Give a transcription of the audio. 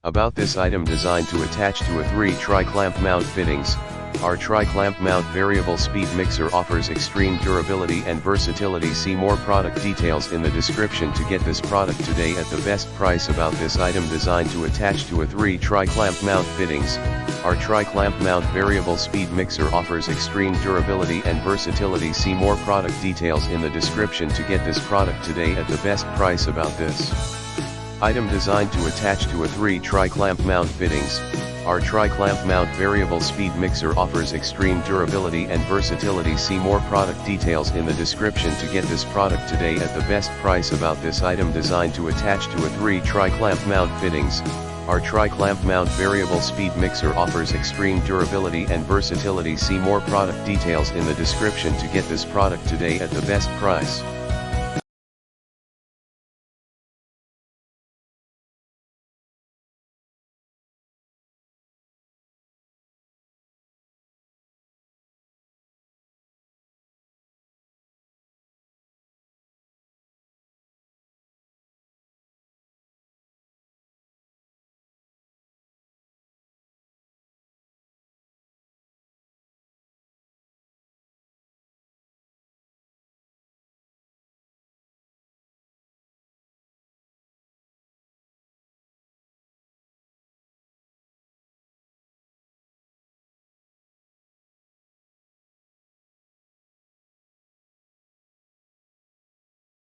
About this item designed to attach to a 3 tri-clamp mount fittings. Our tri-clamp mount variable speed mixer offers extreme durability and versatility. See more product details in the description to get this product today at the best price. About this item designed to attach to a 3 tri-clamp mount fittings. Our tri-clamp mount variable speed mixer offers extreme durability and versatility. See more product details in the description to get this product today at the best price. About this item designed to attach to a 3 tri-clamp mount fittings. Our tri-clamp mount variable speed mixer offers extreme durability and versatility. See more product details in the description to get this product today at the best price. About this item designed to attach to a 3 tri-clamp mount fittings. Our tri-clamp mount variable speed mixer offers extreme durability and versatility. See more product details in the description to get this product today at the best price.